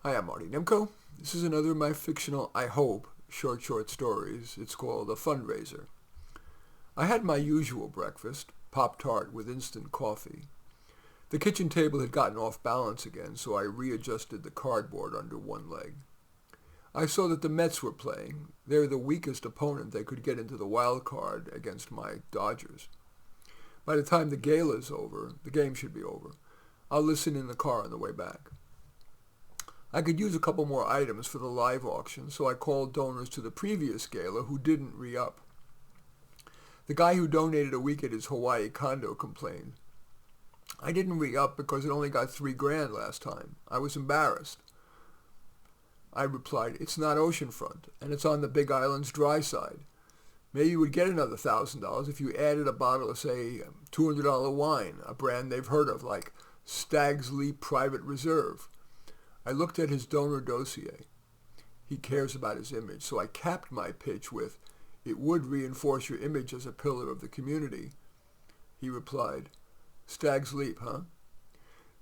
Hi, I'm Marty Nemko. This is another of my fictional, I hope, short stories. It's called A Fundraiser. I had my usual breakfast, Pop-Tart with instant coffee. The kitchen table had gotten off balance again, so I readjusted the cardboard under one leg. I saw that the Mets were playing. They're the weakest opponent they could get into the wild card against my Dodgers. By the time the gala's over, the game should be over. I'll listen in the car on the way back. I could use a couple more items for the live auction, so I called donors to the previous gala who didn't re-up. The guy who donated a week at his Hawaii condo complained. I didn't re-up because it only got $3,000 last time. I was embarrassed. I replied, it's not oceanfront, and it's on the Big Island's dry side. Maybe you would get another $1,000 if you added a bottle of, say, $200 wine, a brand they've heard of, like Stag's Leap Private Reserve. I looked at his donor dossier. He cares about his image, so I capped my pitch with, it would reinforce your image as a pillar of the community. He replied, Stag's Leap, huh?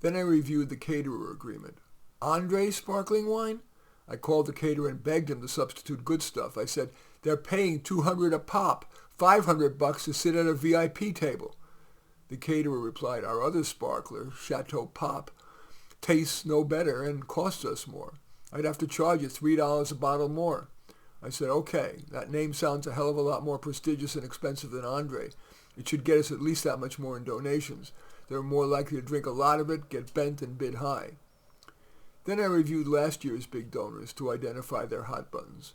Then I reviewed the caterer agreement. Andre sparkling wine? I called the caterer and begged him to substitute good stuff. I said, they're paying $200 a pop, $500 to sit at a VIP table. The caterer replied, our other sparkler, Chateau Pop, tastes no better and costs us more. I'd have to charge you $3 a bottle more. I said, okay, that name sounds a hell of a lot more prestigious and expensive than Andre. It should get us at least that much more in donations. They're more likely to drink a lot of it, get bent, and bid high. Then I reviewed last year's big donors to identify their hot buttons.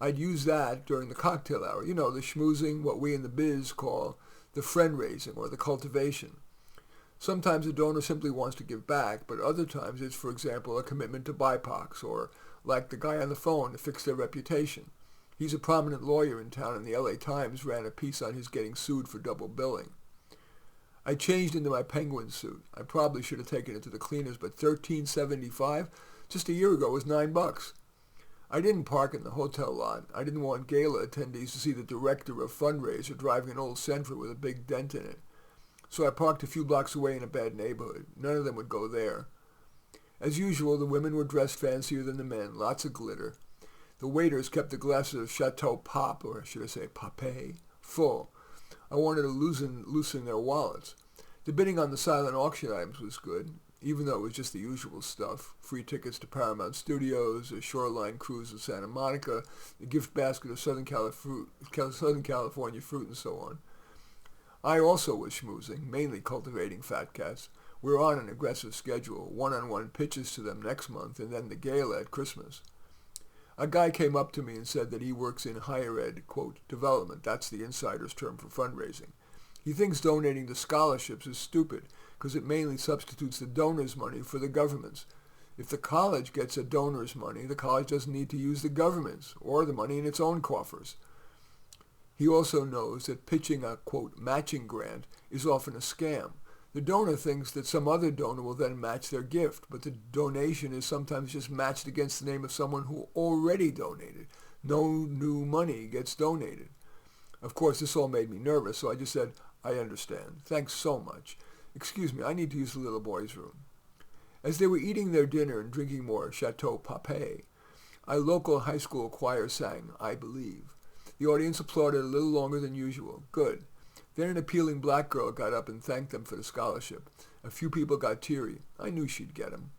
I'd use that during the cocktail hour. You know, the schmoozing, what we in the biz call the friend raising or the cultivation. Sometimes a donor simply wants to give back, but other times it's, for example, a commitment to BIPOCs or, like the guy on the phone, to fix their reputation. He's a prominent lawyer in town, and the LA Times ran a piece on his getting sued for double billing. I changed into my penguin suit. I probably should have taken it to the cleaners, but $13.75 just a year ago was $9. I didn't park in the hotel lot. I didn't want gala attendees to see the director of Fundraiser driving an old Sentra with a big dent in it. So I parked a few blocks away in a bad neighborhood. None of them would go there. As usual, the women were dressed fancier than the men, lots of glitter. The waiters kept the glasses of Chateau Pop, or should I say Pape, full. I wanted to loosen their wallets. The bidding on the silent auction items was good, even though it was just the usual stuff. Free tickets to Paramount Studios, a shoreline cruise to Santa Monica, a gift basket of Southern California fruit, and so on. I also was schmoozing, mainly cultivating fat cats. We're on an aggressive schedule, one-on-one pitches to them next month, and then the gala at Christmas. A guy came up to me and said that he works in higher ed, quote, development. That's the insider's term for fundraising. He thinks donating to scholarships is stupid because it mainly substitutes the donor's money for the government's. If the college gets a donor's money, the college doesn't need to use the government's or the money in its own coffers. He also knows that pitching a, quote, matching grant is often a scam. The donor thinks that some other donor will then match their gift, but the donation is sometimes just matched against the name of someone who already donated. No new money gets donated. Of course, this all made me nervous, so I just said, I understand. Thanks so much. Excuse me, I need to use the little boy's room. As they were eating their dinner and drinking more Chateau Pape, a local high school choir sang, I Believe. The audience applauded a little longer than usual. Good. Then an appealing black girl got up and thanked them for the scholarship. A few people got teary. I knew she'd get him.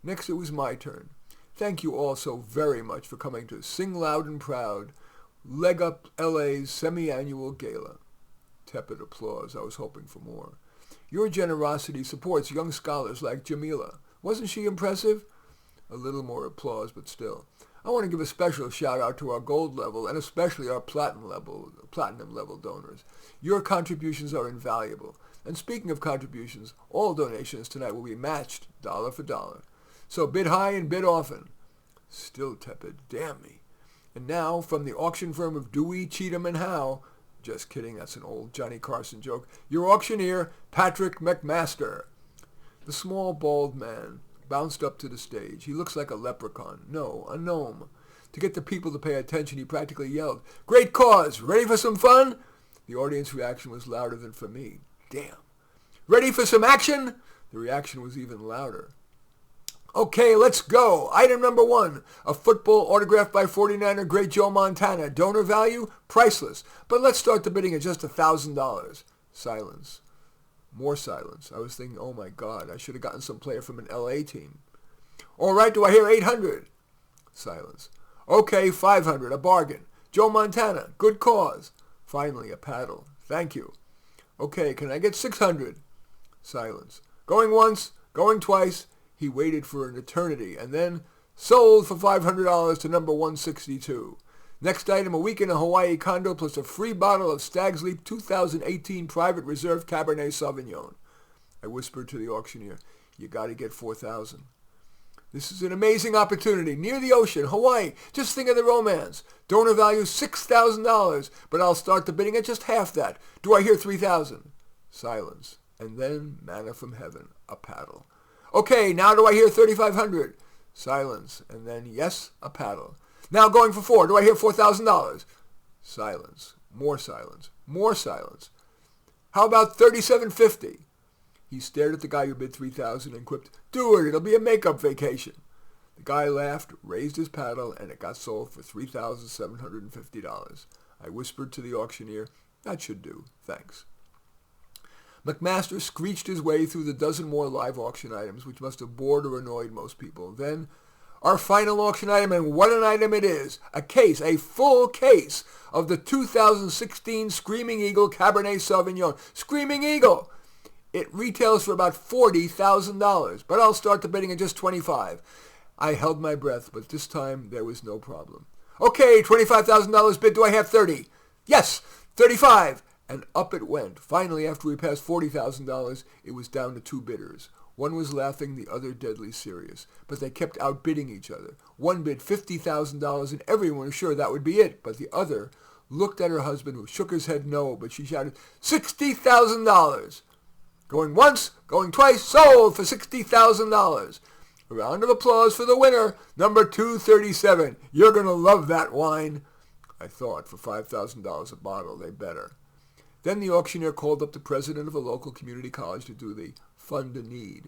Next it was my turn. Thank you all so very much for coming to Sing Loud and Proud, Leg Up LA's semi-annual gala. Tepid applause. I was hoping for more. Your generosity supports young scholars like Jamila. Wasn't she impressive? A little more applause, but still. I want to give a special shout out to our gold level and especially our platinum level donors. Your contributions are invaluable. And speaking of contributions, all donations tonight will be matched dollar for dollar. So bid high and bid often. Still tepid, damn me. And now, from the auction firm of Dewey, Cheatham, and Howe, just kidding, that's an old Johnny Carson joke, your auctioneer, Patrick McMaster. The small, bald man bounced up to the stage. He looks like a leprechaun. No, a gnome. To get the people to pay attention, he practically yelled, Great cause! Ready for some fun? The audience reaction was louder than for me. Damn. Ready for some action? The reaction was even louder. Okay, let's go. Item number 1, a football autographed by 49er great Joe Montana. Donor value? Priceless. But let's start the bidding at just $1,000. Silence. More silence. I was thinking, oh my God, I should have gotten some player from an LA team. All right, do I hear 800? Silence. Okay, 500, a bargain. Joe Montana, good cause. Finally, a paddle. Thank you. Okay, can I get 600? Silence. Going once, going twice. He waited for an eternity and then sold for $500 to number 162. Next item, a week in a Hawaii condo plus a free bottle of Stag's Leap 2018 Private Reserve Cabernet Sauvignon. I whispered to the auctioneer, you got to get 4,000. This is an amazing opportunity. Near the ocean, Hawaii. Just think of the romance. Donor value $6,000, but I'll start the bidding at just half that. Do I hear 3,000? Silence. And then manna from heaven, a paddle. Okay, now do I hear 3,500? Silence. And then, yes, a paddle. Now going for 4. Do I hear $4,000? Silence. More silence. More silence. How about 3,750? He stared at the guy who bid 3,000 and quipped, do it, it'll be a makeup vacation. The guy laughed, raised his paddle, and it got sold for $3,750. I whispered to the auctioneer, that should do, thanks. McMaster screeched his way through the dozen more live auction items, which must have bored or annoyed most people. Then, our final auction item, and what an item it is, a case, a full case of the 2016 Screaming Eagle Cabernet Sauvignon. Screaming Eagle! It retails for about $40,000, but I'll start the bidding at just $25,000. I held my breath, but this time there was no problem. Okay, $25,000 bid. Do I have 30? Yes, 35. And up it went. Finally, after we passed $40,000, it was down to 2 bidders. One was laughing, the other deadly serious. But they kept outbidding each other. One bid $50,000, and everyone was sure that would be it. But the other looked at her husband, who shook his head no, but she shouted, $60,000! Going once, going twice, sold for $60,000. A round of applause for the winner, number 237. You're going to love that wine. I thought, for $5,000 a bottle, they better. Then the auctioneer called up the president of a local community college to do the fund a need.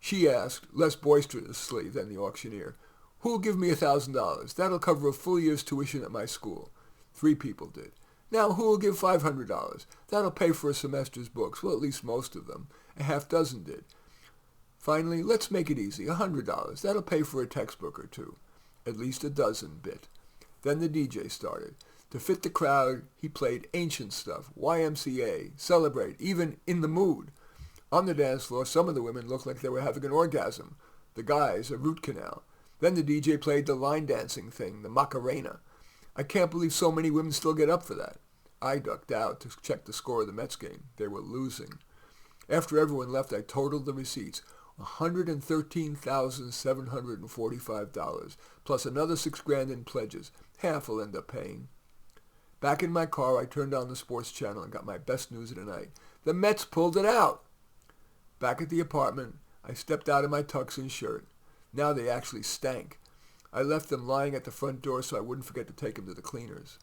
She asked, less boisterously than the auctioneer, who'll give me $1,000? That'll cover a full year's tuition at my school. 3 people did. Now, who'll give $500? That'll pay for a semester's books. Well, at least most of them. A half dozen did. Finally, let's make it easy. $100. That'll pay for a textbook or 2. At least a dozen bit. Then the DJ started. To fit the crowd, he played ancient stuff, YMCA, Celebrate, even In the Mood. On the dance floor, some of the women looked like they were having an orgasm. The guys, a root canal. Then the DJ played the line dancing thing, the Macarena. I can't believe so many women still get up for that. I ducked out to check the score of the Mets game. They were losing. After everyone left, I totaled the receipts. $113,745, plus another $6,000 in pledges. Half I'll end up paying. Back in my car, I turned on the sports channel and got my best news of the night. The Mets pulled it out. Back at the apartment, I stepped out of my tux and shirt. Now they actually stank. I left them lying at the front door so I wouldn't forget to take them to the cleaners.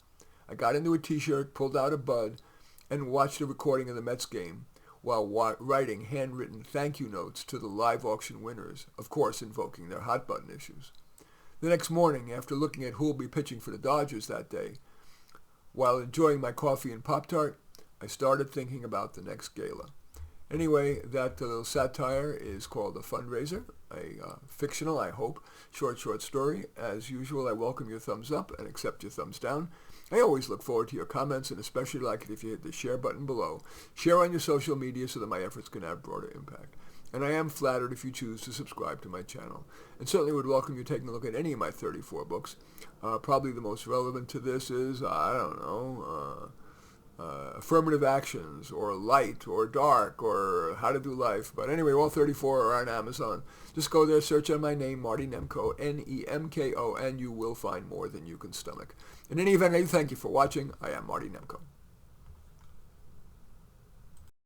I got into a t-shirt, pulled out a bud, and watched a recording of the Mets game while writing handwritten thank you notes to the live auction winners, of course invoking their hot button issues. The next morning, after looking at who will be pitching for the Dodgers that day, while enjoying my coffee and Pop-Tart, I started thinking about the next gala. Anyway, that little satire is called The Fundraiser, a fictional, I hope, short story. As usual, I welcome your thumbs up and accept your thumbs down. I always look forward to your comments, and especially like it if you hit the share button below. Share on your social media so that my efforts can have broader impact. And I am flattered if you choose to subscribe to my channel. And certainly would welcome you taking a look at any of my 34 books. Probably the most relevant to this is, affirmative actions, or light, or dark, or how to do life. But anyway, all 34 are on Amazon. Just go there, search on my name, Marty Nemko, Nemko, and you will find more than you can stomach. In any event, I thank you for watching. I am Marty Nemko.